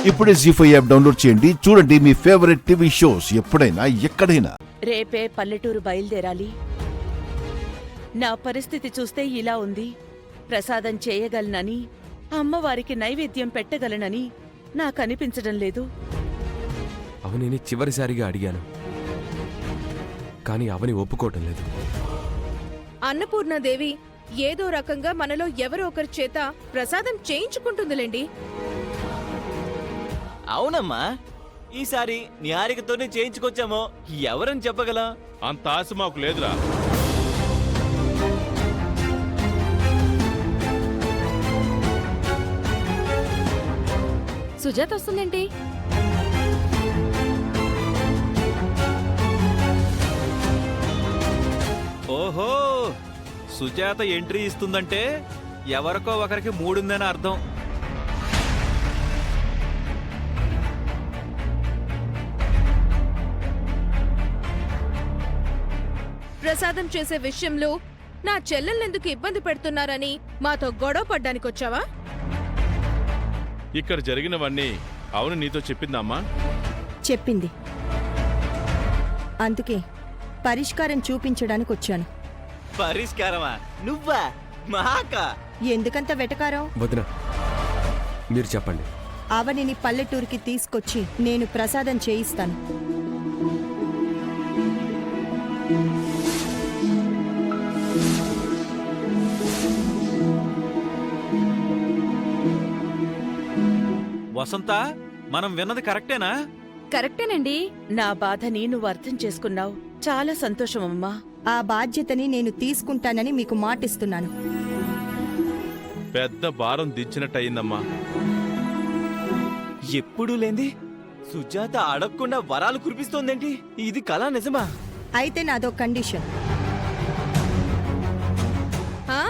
ఇప్పుడే జీ5 app download చేయండి. చూడండి మీ ఫేవరెట్ టీవీ షోస్ ఎప్పుడైనా ఎక్కడైనా. రేపే పల్లెటూరు బయలుదేరాలి. నా పరిస్థితి చూస్తే ఇలా ఉంది. ప్రసాదం చేయగలనని, అమ్మవారికి నైవేద్యం పెట్టగలనని నాకనిపించడం లేదు. అవనిని చివరిసారిగా అడిగాను, కానీ అవని ఒప్పుకోవటం లేదు. అన్నపూర్ణాదేవి ఏదో రకంగా మనలో ఎవరో ఒకరి చేత ప్రసాదం చేయించుకుంటుందిలేండి. అవునమ్మా, ఈసారి నిహారికతోనే చేయించుకొచ్చామో ఎవరని చెప్పగలం? అంత ఆశ మాకు లేదురా. సుజాత వస్తుందేంటి? ఓహో, సుజాత ఎంట్రీ ఇస్తుందంటే ఎవరికో ఒకరికి మూడుందని అర్థం. ప్రసాదం చేసే విషయంలో నా చెల్లెళ్ళెందుకు ఇబ్బంది పెడుతున్నారని మాతో గొడవ పడ్డానికొచ్చావా? ఇక్కడ జరిగినవన్నీ అవును నీతో చెప్పిందమ్మా? చెప్పింది. అందుకే పరిష్కారం చూపించడానికి వచ్చాను. పరిష్కారమా? నువ్వా? మహాక ఎందుకంత వెటకారం? వదిన, మీరు చెప్పండి. అవనిని పల్లెటూరికి తీసుకొచ్చి నేను ప్రసాదం చేయిస్తాను. వసంత, మనం విన్నది కరెక్టేనా? కరెక్టేనండి. నా బాధని నువ్వు అర్థం చేసుకున్నావు. చాలా సంతోషమమ్మా. ఆ బాధ్యతని నేను తీసుకుంటానని మీకు మాటిస్తున్నాను. పెద్ద భారం దించినట్టయిందమ్మా. ఎప్పుడూ లేంది సుజాత అడగకుండా వరాలు కురిపిస్తోందేంటి? ఇది కళ నిజమా? అయితే నాదో కండిషన్. ఆ,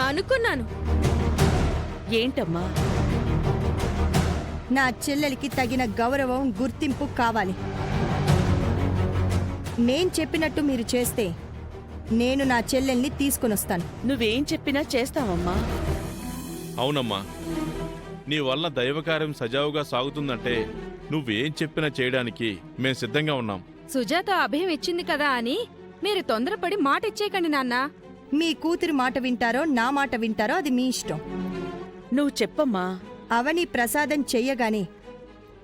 అనుకున్నాను. ఏంటమ్మా? నా చెల్లెలికి తగిన గౌరవం, గుర్తింపు కావాలి. నేను చెప్పినట్టు మీరు చేస్తే నేను నా చెల్లెల్ని తీసుకునొస్తాను. నువ్వేం చెప్పినా చేస్తావమ్మా. అవునమ్మా, నీ వల్ల దైవకార్యం సజావుగా సాగుతుందంటే నువ్వేం చెప్పినా చేయడానికి మేం సిద్ధంగా ఉన్నాం. సుజాత అభయం ఇచ్చింది కదా అని మీరు తొందరపడి మాట ఇచ్చేయకండి నాన్నా. మీ కూతురి మాట వింటారో నా మాట వింటారో అది మీ ఇష్టం. నువ్వు చెప్పమ్మా. అవని ప్రసాదం చెయ్యగానే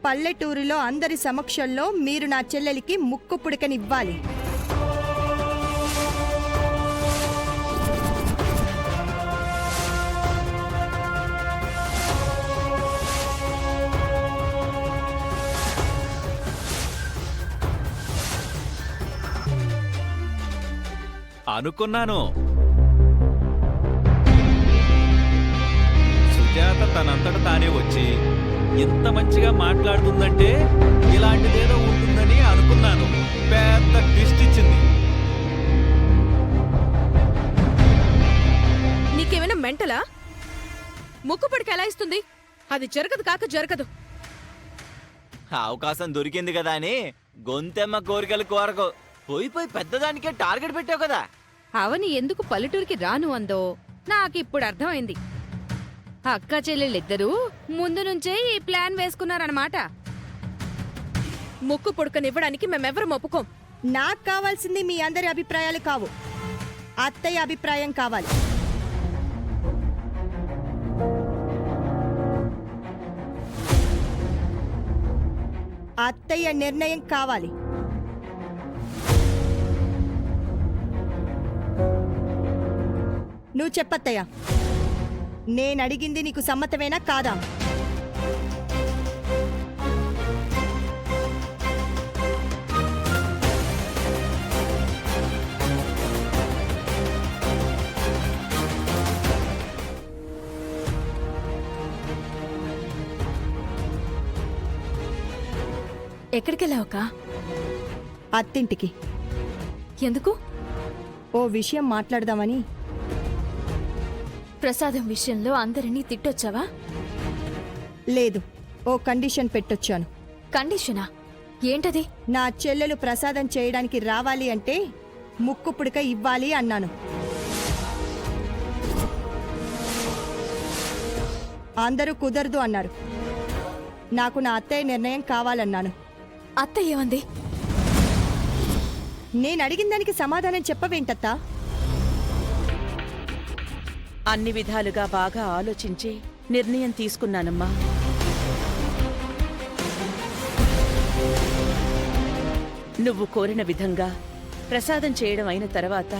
పల్లెటూరులో అందరి సమక్షంలో మీరు నా చెల్లెలికి ముక్కు పుడకనివ్వాలి. అనుకున్నాను. సుజాత తనంతట తానే వచ్చి ఇంత మంచిగా మాట్లాడుతుందంటే ఇలాంటిదేదో ఉంటుందని అనుకున్నాను. పెద్ద ట్విస్ట్ ఇచ్చింది. నీకేమైనా మెంటలా? ముక్కుపడికి ఎలా ఇస్తుంది? అది జరగదు కాక జరగదు. అవకాశం దొరికింది కదా అని గొంతెమ్మ కోరికలు కోరకు పోయి పెద్దదానికే టార్గెట్ పెట్టావు కదా. అవని ఎందుకు పల్లెటూరికి రాను అందో నాకిప్పుడు అర్థమైంది. అక్క చెల్లెళ్ళిద్దరూ ముందు నుంచే ఈ ప్లాన్ వేసుకున్నారన్నమాట. ముక్కు పుడకనివ్వడానికి మేమెవరం ఒప్పుకోం. నాకు కావాల్సింది మీ అందరి అభిప్రాయాలు కావు, అత్తయ్య అభిప్రాయం కావాలి. అత్తయ్య నిర్ణయం కావాలి. నువ్వు చెప్పత్తయ్య, నేనడిగింది నీకు సమ్మతమేనా కాదా? ఎక్కడికెళ్ళావుకా? అత్తింటికి. ఎందుకు? ఓ విషయం మాట్లాడదామని. ప్రసాదం విషయంలో అందరినీ తిట్టొచ్చావా? లేదు, ఓ కండిషన్ పెట్టొచ్చాను. కండిషనా? ఏంటది? నా చెల్లెలు ప్రసాదం చేయడానికి రావాలి అంటే ముక్కు పుడక ఇవ్వాలి అన్నాను. అందరూ కుదరదు అన్నారు. నాకు నా అత్తయ్య నిర్ణయం కావాలన్నాను. అత్త ఏమంది? నేను అడిగిన దానికి సమాధానం చెప్పవేంటత్తా? అన్ని విధాలుగా బాగా ఆలోచించి నిర్ణయం తీసుకున్నానమ్మా. నువ్వు కోరిన విధంగా ప్రసాదం చేయడం అయిన తర్వాత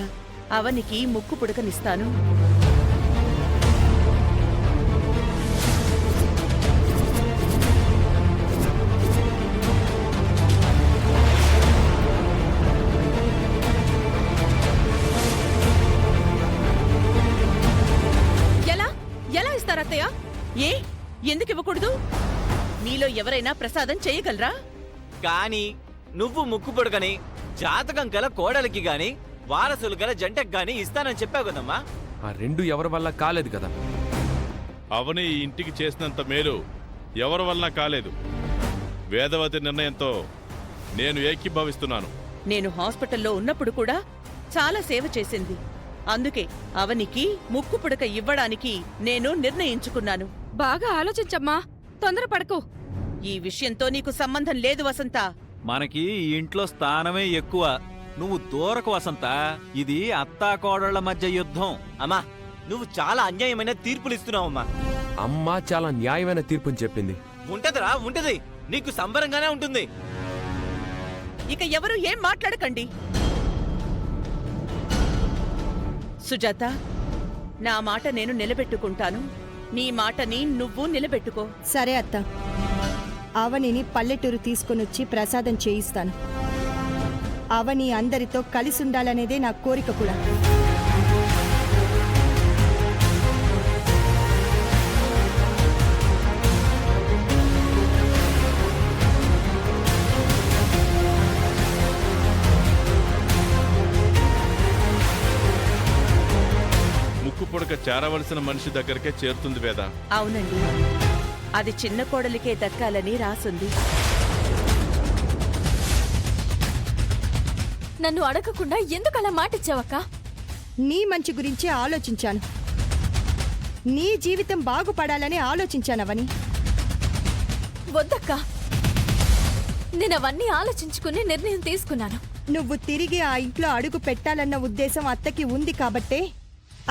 అవనికి ముక్కు పుడకనిస్తాను. ఎలా ఎలా ఇస్తారత్తయ్య? ఏ ఎందుకు ఇవ్వకూడదు? మీలో ఎవరైనా ప్రసాదం చేయగలరా? కానీ నువ్వు ముక్కు పొడుగని జాతకం గల కోడలికి గాని వారసులు గల జంటకు గాని ఇస్తానని చెప్పావు కదమ్మా. ఆ రెండు ఎవరి వల్ల కాలేదు కదా. అవని ఈ ఇంటికి చేసినంత మేలు ఎవరి వలన కాలేదు. వేదవతి నిర్ణయంతో నేను ఏకీభవిస్తున్నాను. నేను హాస్పిటల్లో ఉన్నప్పుడు కూడా చాలా సేవ చేసింది. అందుకే అవనికి ముక్కు పుడక ఇవ్వడానికి నేను నిర్ణయించుకున్నాను. బాగా ఆలోచించమ్మా, తొందరపడకు. ఈ విషయంతో నీకు సంబంధం లేదు వసంత. మనకి ఈ ఇంట్లో స్థానమే ఎక్కువ. నువ్వు దూరకు వసంత. ఇది అత్తా కోడళ్ల మధ్య యుద్ధం. అమ్మా నువ్వు చాలా అన్యాయమైన తీర్పులు ఇస్తున్నావమ్మా. అమ్మ చాలా న్యాయమైన తీర్పుని చెప్పింది. ఉంటదిరా ఉంటది, నీకు సంబరంగానే ఉంటుంది. ఇక ఎవరు ఏం మాట్లాడకండి. సుజాత, నా మాట నేను నిలబెట్టుకుంటాను. నీ మాటని నువ్వు నిలబెట్టుకో. సరే అత్త, అవనిని పల్లెటూరు తీసుకొనొచ్చి ప్రసాదం చేయిస్తాను. అవని అందరితో కలిసుండాలనేదే నా కోరిక కూడా. ముక్కు పుడక చేరవలసిన మనిషి దగ్గరకే చేరుతుంది వేద. అవునండి, అది చిన్న కోడలికే దక్కాలని రాసుంది. నన్ను అడగకుండా ఎందుకు అలా మాటిచ్చావక్క? నీ మంచి గురించే ఆలోచించాను. నీ జీవితం బాగుపడాలని ఆలోచించానవని. వద్దక్క, నేనవన్నీ ఆలోచించుకుని నిర్ణయం తీసుకున్నాను. నువ్వు తిరిగి ఆ ఇంట్లో అడుగు పెట్టాలన్న ఉద్దేశం అత్తకి ఉంది కాబట్టే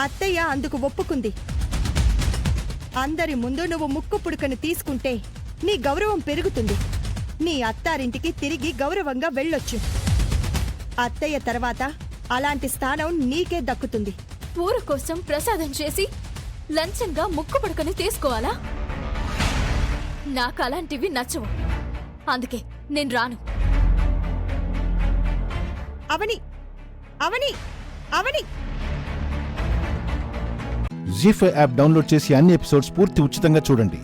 అత్తయ్య అందుకు ఒప్పుకుంది. అందరి ముందు నువ్వు ముక్కు పుడకను తీసుకుంటే నీ గౌరవం పెరుగుతుంది. నీ అత్తారింటికి తిరిగి గౌరవంగా వెళ్ళొచ్చు. అత్తయ్య తర్వాత అలాంటి స్థానం నీకే దక్కుతుంది. ఊరు కోసం ప్రసాదం చేసి లంచంగా ముక్కు పడుకొని తీసుకోవాలా? నాకు అలాంటివి నచ్చవు. అందుకే నేను రాను. అవని అవని అవని జీ5 యాప్ డౌన్లోడ్ చేసి అన్ని ఎపిసోడ్స్ పూర్తి ఉచితంగా చూడండి.